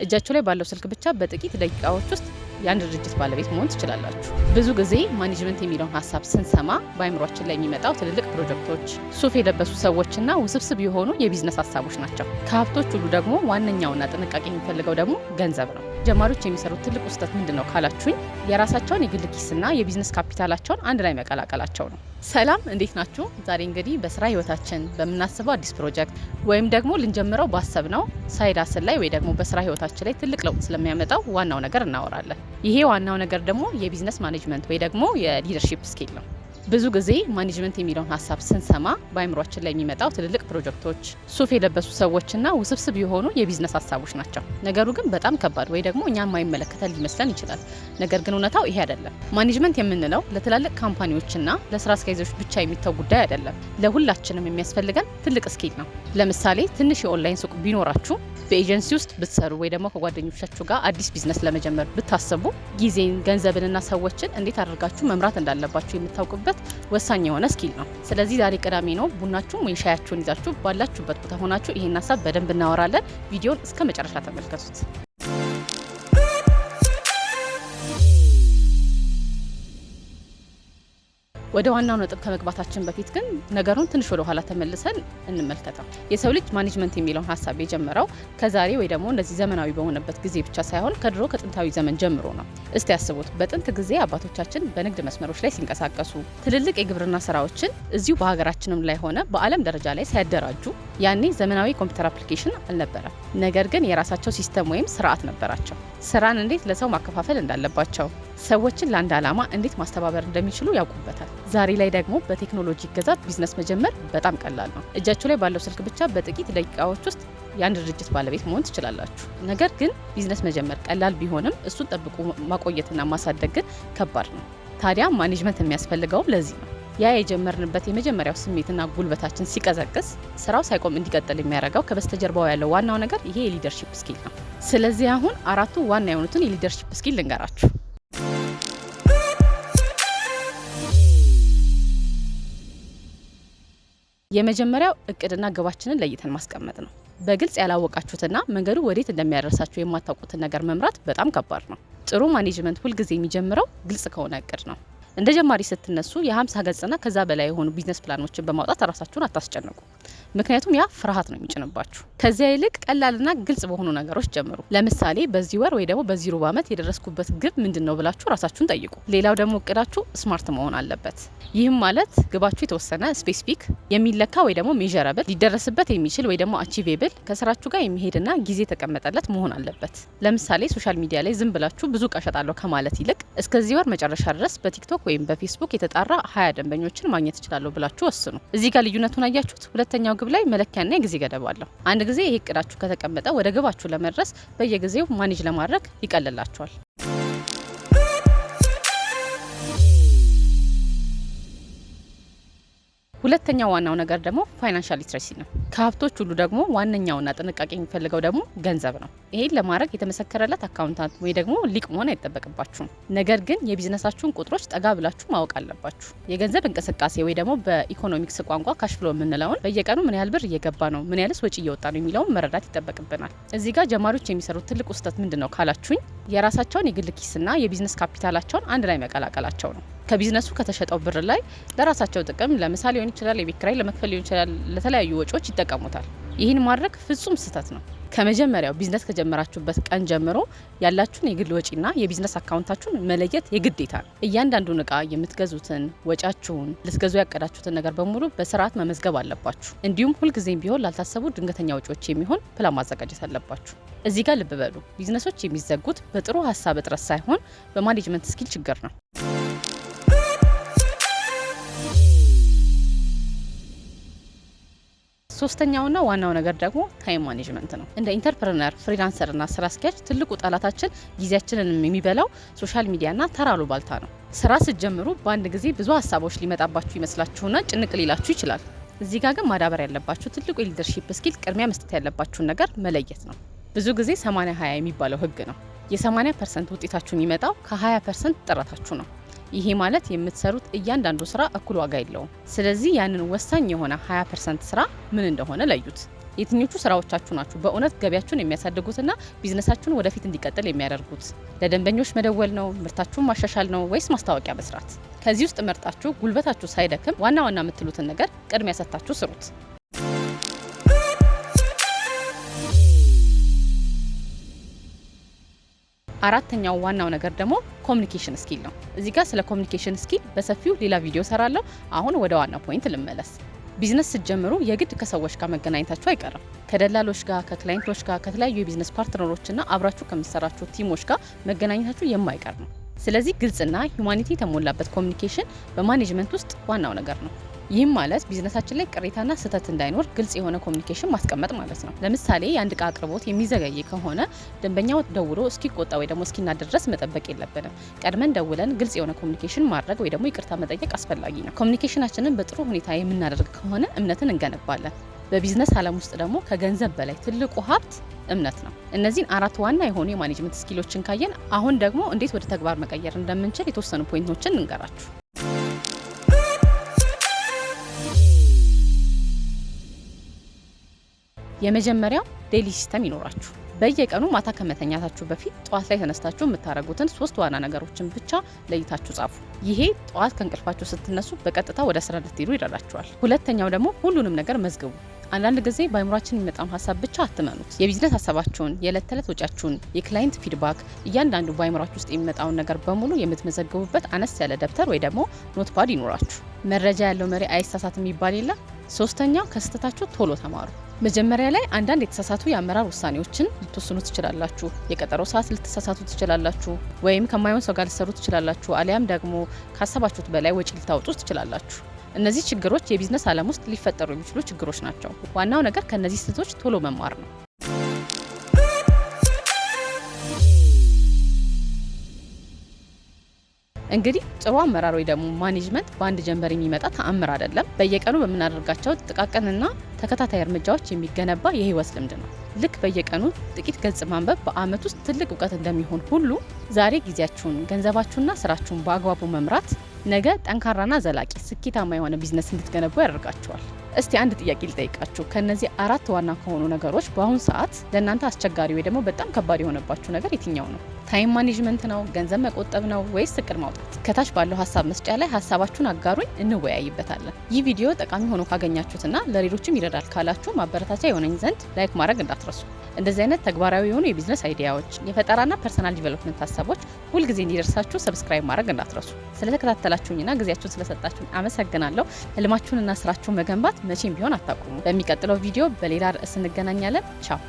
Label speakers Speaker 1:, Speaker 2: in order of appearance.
Speaker 1: እጃችሁ ላይ ባለው ስልክ ብቻ በጥቂት ደቂቃዎች ውስጥ የአንድ ድርጅት ባለቤት መሆን ትችላላችሁ። ብዙ ጊዜ ማኔጅመንት የሚለውን ሀሳብ ስንሰማ በአይምሯችን ላይ የሚመጣው ትልልቅ ፕሮጀክቶች፣ ሱፍ የለበሱ ሰዎችና ውስብስብ የሆኑ የቢዝነስ ሀሳቦች ናቸው። ከሀብቶች ሁሉ ደግሞ ዋነኛውና ጥንቃቄ የሚፈልገው ደግሞ ገንዘብ ነው። ጀማሪዎች የሚሰሩት ትልቁ ስህተት ምንድን ነው ካላችሁኝ፣ የራሳቸውን የግል ኪስና የቢዝነስ ካፒታላቸውን አንድ ላይ መቀላቀላቸው ነው። ሰላም፣ እንዴት ናችሁ? ዛሬ እንግዲህ በስራ ህይወታችን በምናስበው አዲስ ፕሮጀክት ወይም ደግሞ ልንጀምረው ባሰብነው ሳይድ ሀስል ላይ ወይ ደግሞ በስራ ህይወታችን ላይ ትልቅ ለውጥ ስለሚያመጣው ዋናው ነገር እናወራለን። ይሄ ዋናው ነገር ደግሞ የቢዝነስ ማኔጅመንት ወይ ደግሞ የሊደርሺፕ ስኪል ነው። ብዙ ጊዜ ማኔጅመንት የሚለውን ሀሳብ ስንሰማ በአይምሯችን ላይ የሚመጣው ትልልቅ ፕሮጀክቶች፣ ሱፍ የለበሱ ሰዎችና ውስብስብ የሆኑ የቢዝነስ ሀሳቦች ናቸው። ነገሩ ግን በጣም ከባድ ወይ ደግሞ እኛን የማይመለከተን ሊመስለን ይችላል። ነገር ግን እውነታው ይሄ አይደለም። ማኔጅመንት የምንለው ለትላልቅ ካምፓኒዎችና ለስራ አስኪያጆች ብቻ የሚተው ጉዳይ አይደለም። ለሁላችንም የሚያስፈልገን ትልቅ ስኪል ነው። ለምሳሌ ትንሽ የኦንላይን ሱቅ ቢኖራችሁ በኤጀንሲ ውስጥ ብትሰሩ ወይ ደግሞ ከጓደኞቻችሁ ጋር አዲስ ቢዝነስ ለመጀመር ብታስቡ ጊዜን፣ ገንዘብንና ሰዎችን እንዴት አድርጋችሁ መምራት እንዳለባችሁ የምታውቁበት ወሳኝ የሆነ ስኪል ነው። ስለዚህ ዛሬ ቅዳሜ ነው። ቡናችሁን ወይ ሻያችሁን ይዛችሁ ባላችሁበት ቦታ ሆናችሁ ይሄን ሀሳብ በደንብ እናወራለን። ቪዲዮን እስከ መጨረሻ ተመልከቱት። ወደ ዋናው ነጥብ ከመግባታችን በፊት ግን ነገሩን ትንሽ ወደ ኋላ ተመልሰን እንመልከተው። የሰው ልጅ ማኔጅመንት የሚለውን ሀሳብ የጀመረው ከዛሬ ወይ ደግሞ እንደዚህ ዘመናዊ በሆነበት ጊዜ ብቻ ሳይሆን ከድሮ ከጥንታዊ ዘመን ጀምሮ ነው። እስቲ ያስቡት፣ በጥንት ጊዜ አባቶቻችን በንግድ መስመሮች ላይ ሲንቀሳቀሱ ትልልቅ የግብርና ስራዎችን እዚሁ በሀገራችንም ላይ ሆነ በዓለም ደረጃ ላይ ሲያደራጁ ያኔ ዘመናዊ ኮምፒውተር አፕሊኬሽን አልነበረም። ነገር ግን የራሳቸው ሲስተም ወይም ስርዓት ነበራቸው። ስራን እንዴት ለሰው ማከፋፈል እንዳለባቸው፣ ሰዎችን ለአንድ ዓላማ እንዴት ማስተባበር እንደሚችሉ ያውቁበታል። ዛሬ ላይ ደግሞ በቴክኖሎጂ እገዛ ቢዝነስ መጀመር በጣም ቀላል ነው። እጃችሁ ላይ ባለው ስልክ ብቻ በጥቂት ደቂቃዎች ውስጥ የአንድ ድርጅት ባለቤት መሆን ትችላላችሁ። ነገር ግን ቢዝነስ መጀመር ቀላል ቢሆንም እሱን ጠብቆ ማቆየትና ማሳደግ ግን ከባድ ነው። ታዲያ ማኔጅመንት የሚያስፈልገውም ለዚህ ነው። ያ የጀመርንበት የመጀመሪያው ስሜትና ጉልበታችን ሲቀዘቅዝ ስራው ሳይቆም እንዲቀጥል የሚያደርገው ከበስተጀርባው ያለው ዋናው ነገር ይሄ የሊደርሺፕ ስኪል ነው። ስለዚህ አሁን አራቱ ዋና የሆኑትን የሊደርሺፕ ስኪል ልንገራችሁ። የመጀመሪያው እቅድና ግባችንን ለይተን ማስቀመጥ ነው። በግልጽ ያላወቃችሁትና መንገዱ ወዴት እንደሚያደርሳችሁ የማታውቁትን ነገር መምራት በጣም ከባድ ነው። ጥሩ ማኔጅመንት ሁልጊዜ የሚጀምረው ግልጽ ከሆነ እቅድ ነው። እንደ ጀማሪ ስትነሱ የ50 ገጽና ከዛ በላይ የሆኑ ቢዝነስ ፕላኖችን በማውጣት ራሳችሁን አታስጨንቁ። ምክንያቱም ያ ፍርሃት ነው የሚጭንባችሁ። ከዚያ ይልቅ ቀላልና ግልጽ በሆኑ ነገሮች ጀምሩ። ለምሳሌ በዚህ ወር ወይ ደግሞ በዚህ ሩብ ዓመት የደረስኩበት ግብ ምንድነው ብላችሁ ራሳችሁን ጠይቁ። ሌላው ደግሞ እቅዳችሁ ስማርት መሆን አለበት። ይህም ማለት ግባችሁ የተወሰነ ስፔሲፊክ፣ የሚለካ ወይ ደግሞ ሜዠረብል፣ ሊደረስበት የሚችል ወይ ደግሞ አቺቬብል፣ ከስራችሁ ጋር የሚሄድና ጊዜ ተቀመጠለት መሆን አለበት። ለምሳሌ ሶሻል ሚዲያ ላይ ዝም ብላችሁ ብዙ እቃ እሸጣለሁ ከማለት ይልቅ እስከዚህ ወር መጨረሻ ድረስ በቲክቶክ ወይም በፌስቡክ የተጣራ 20 ደንበኞችን ማግኘት እችላለሁ ብላችሁ ወስኑ። እዚህ ጋር ልዩነቱን አያችሁት? ሁለተኛው ግብ ላይ መለኪያና የጊዜ ገደብ አለው። አንድ ጊዜ ይሄ እቅዳችሁ ከተቀመጠ ወደ ግባችሁ ለመድረስ በየጊዜው ማኔጅ ለማድረግ ይቀልላችኋል። ሁለተኛው ዋናው ነገር ደግሞ ፋይናንሻል ሊትሬሲ ነው። ከሀብቶች ሁሉ ደግሞ ዋነኛውና ጥንቃቄ የሚፈልገው ደግሞ ገንዘብ ነው። ይሄን ለማድረግ የተመሰከረለት አካውንታንት ወይ ደግሞ ሊቅ መሆን አይጠበቅባችሁም። ነገር ግን የቢዝነሳችሁን ቁጥሮች ጠጋ ብላችሁ ማወቅ አለባችሁ። የገንዘብ እንቅስቃሴ ወይ ደግሞ በኢኮኖሚክስ ቋንቋ ካሽፍሎ የምንለውን በየቀኑ ምን ያህል ብር እየገባ ነው፣ ምን ያህልስ ወጪ እየወጣ ነው የሚለውን መረዳት ይጠበቅብናል። እዚህ ጋር ጀማሪዎች የሚሰሩት ትልቁ ስህተት ምንድን ነው ካላችሁኝ፣ የራሳቸውን የግል ኪስና የቢዝነስ ካፒታላቸውን አንድ ላይ መቀላቀላቸው ነው። ከቢዝነሱ ከተሸጠው ብር ላይ ለራሳቸው ጥቅም ለምሳሌ ሊሆን ይችላል፣ የቤት ኪራይ ለመክፈል ሊሆን ይችላል፣ ለተለያዩ ወጪዎች ይጠቀሙታል። ይህን ማድረግ ፍጹም ስህተት ነው። ከመጀመሪያው ቢዝነስ ከጀመራችሁበት ቀን ጀምሮ ያላችሁን የግል ወጪና የቢዝነስ አካውንታችሁን መለየት የግዴታ ነው። እያንዳንዱን እቃ የምትገዙትን፣ ወጫችሁን፣ ልትገዙ ያቀዳችሁትን ነገር በሙሉ በስርዓት መመዝገብ አለባችሁ። እንዲሁም ሁልጊዜም ቢሆን ላልታሰቡ ድንገተኛ ወጪዎች የሚሆን ፕላን ማዘጋጀት አለባችሁ። እዚህ ጋር ልብ በሉ፣ ቢዝነሶች የሚዘጉት በጥሩ ሀሳብ እጥረት ሳይሆን በማኔጅመንት ስኪል ችግር ነው። ሶስተኛውና ዋናው ነገር ደግሞ ታይም ማኔጅመንት ነው። እንደ ኢንተርፕረነር፣ ፍሪላንሰርና ስራ አስኪያጅ ትልቁ ጠላታችን ጊዜያችንን የሚበላው ሶሻል ሚዲያና ተራ አሉባልታ ነው። ስራ ስትጀምሩ በአንድ ጊዜ ብዙ ሀሳቦች ሊመጣባችሁ ይመስላችሁና ጭንቅ ሊላችሁ ይችላል። እዚህ ጋር ግን ማዳበር ያለባችሁ ትልቁ የሊደርሺፕ ስኪል ቅድሚያ መስጠት ያለባችሁን ነገር መለየት ነው። ብዙ ጊዜ 80-20 የሚባለው ህግ ነው። የ80% ውጤታችሁ የሚመጣው ከ20% ጥረታችሁ ነው። ይሄ ማለት የምትሰሩት እያንዳንዱ ስራ እኩል ዋጋ የለውም። ስለዚህ ያንን ወሳኝ የሆነ 20% ስራ ምን እንደሆነ ለዩት። የትኞቹ ስራዎቻችሁ ናችሁ በእውነት ገቢያችሁን የሚያሳድጉትና ቢዝነሳችሁን ወደፊት እንዲቀጥል የሚያደርጉት? ለደንበኞች መደወል ነው? ምርታችሁን ማሻሻል ነው? ወይስ ማስታወቂያ መስራት? ከዚህ ውስጥ መርጣችሁ ጉልበታችሁ ሳይደክም ዋና ዋና የምትሉትን ነገር ቅድሚያ ሰጥታችሁ ስሩት። አራተኛው ዋናው ነገር ደግሞ ኮሚኒኬሽን ስኪል ነው። እዚህ ጋር ስለ ኮሚኒኬሽን ስኪል በሰፊው ሌላ ቪዲዮ ሰራለሁ። አሁን ወደ ዋናው ፖይንት ልመለስ። ቢዝነስ ስትጀምሩ የግድ ከሰዎች ጋር መገናኘታችሁ አይቀርም። ከደላሎች ጋር፣ ከክላይንቶች ጋር፣ ከተለያዩ የቢዝነስ ፓርትነሮችና አብራችሁ ከምትሰራችሁ ቲሞች ጋር መገናኘታችሁ የማይቀር ነው። ስለዚህ ግልጽና ሂዩማኒቲ የተሞላበት ኮሚኒኬሽን በማኔጅመንት ውስጥ ዋናው ነገር ነው። ይህም ማለት ቢዝነሳችን ላይ ቅሬታና ስህተት እንዳይኖር ግልጽ የሆነ ኮሚኒኬሽን ማስቀመጥ ማለት ነው። ለምሳሌ የአንድ እቃ አቅርቦት የሚዘገይ ከሆነ ደንበኛው ደውሎ እስኪቆጣ ወይ ደግሞ እስኪናደድ ድረስ መጠበቅ የለብንም። ቀድመን ደውለን ግልጽ የሆነ ኮሚኒኬሽን ማድረግ ወይ ደግሞ ይቅርታ መጠየቅ አስፈላጊ ነው። ኮሚኒኬሽናችንን በጥሩ ሁኔታ የምናደርግ ከሆነ እምነትን እንገነባለን። በቢዝነስ ዓለም ውስጥ ደግሞ ከገንዘብ በላይ ትልቁ ሀብት እምነት ነው። እነዚህን 4 ዋና የሆኑ የማኔጅመንት ስኪሎችን ካየን አሁን ደግሞ እንዴት ወደ ተግባር መቀየር እንደምንችል የተወሰኑ ፖይንቶችን እንገራችሁ። የመጀመሪያው ዴይሊ ሲስተም ይኖራችሁ። በየቀኑ ማታ ከመተኛታችሁ በፊት ጠዋት ላይ ተነስታችሁ የምታደርጉትን 3 ዋና ነገሮችን ብቻ ለይታችሁ ጻፉ። ይሄ ጠዋት ከእንቅልፋችሁ ስትነሱ በቀጥታ ወደ ስራ እንድትሄዱ ይረዳችኋል። ሁለተኛው ደግሞ ሁሉንም ነገር መዝግቡ። አንዳንድ ጊዜ በአይምሯችን የሚመጣውን ሀሳብ ብቻ አትመኑት። የቢዝነስ ሀሳባችሁን፣ የዕለት ተዕለት ወጪያችሁን፣ የክላይንት ፊድባክ፣ እያንዳንዱ በአይምሯችሁ ውስጥ የሚመጣውን ነገር በሙሉ የምትመዘግቡበት አነስ ያለ ደብተር ወይ ደግሞ ኖትፓድ ይኖራችሁ። መረጃ ያለው መሪ አይሳሳትም የሚባል የለ። ሶስተኛው ከስህተታችሁ ቶሎ ተማሩ። መጀመሪያ ላይ አንዳንድ የተሳሳቱ የአመራር ውሳኔዎችን ልትወስኑ ትችላላችሁ። የቀጠሮ ሰዓት ልትሳሳቱ ትችላላችሁ፣ ወይም ከማይሆን ሰው ጋር ልትሰሩ ትችላላችሁ፣ አሊያም ደግሞ ካሰባችሁት በላይ ወጪ ልታወጡ ትችላላችሁ። እነዚህ ችግሮች የቢዝነስ ዓለም ውስጥ ሊፈጠሩ የሚችሉ ችግሮች ናቸው። ዋናው ነገር ከነዚህ ስህተቶች ቶሎ መማር ነው። እንግዲህ ጥሩ አመራር ወይ ደግሞ ማኔጅመንት በአንድ ጀንበር የሚመጣ ተአምር አይደለም። በየቀኑ በምናደርጋቸው ጥቃቅንና ተከታታይ እርምጃዎች የሚገነባ የህይወት ልምድ ነው። ልክ በየቀኑ ጥቂት ገጽ ማንበብ በአመት ውስጥ ትልቅ እውቀት እንደሚሆን ሁሉ ዛሬ ጊዜያችሁን፣ ገንዘባችሁንና ስራችሁን በአግባቡ መምራት ነገ ጠንካራና ዘላቂ ስኬታማ የሆነ ቢዝነስ እንድትገነቡ ያደርጋችኋል። እስቲ አንድ ጥያቄ ልጠይቃችሁ። ከነዚህ 4 ዋና ከሆኑ ነገሮች በአሁኑ ሰዓት ለእናንተ አስቸጋሪ ወይ ደግሞ በጣም ከባድ የሆነባችሁ ነገር የትኛው ነው? ታይም ማኔጅመንት ነው? ገንዘብ መቆጠብ ነው? ወይስ እቅድ ማውጣት? ከታች ባለው ሀሳብ መስጫ ላይ ሀሳባችሁን አጋሩኝ፣ እንወያይበታለን። ይህ ቪዲዮ ጠቃሚ ሆኖ ካገኛችሁትና ለሌሎችም ይረዳል ካላችሁ ማበረታቻ የሆነኝ ዘንድ ላይክ ማድረግ እንዳትረሱ። እንደዚህ አይነት ተግባራዊ የሆኑ የቢዝነስ አይዲያዎች፣ የፈጠራና ፐርሰናል ዲቨሎፕመንት ሀሳቦች ሁልጊዜ እንዲደርሳችሁ ሰብስክራይብ ማድረግ እንዳትረሱ። ስለተከታተላችሁኝና ጊዜያችሁን ስለሰጣችሁኝ አመሰግናለሁ። ህልማችሁንና ስራችሁን መገንባት መቼም ቢሆን አታቁሙ። በሚቀጥለው ቪዲዮ በሌላ ርዕስ እንገናኛለን። ቻው።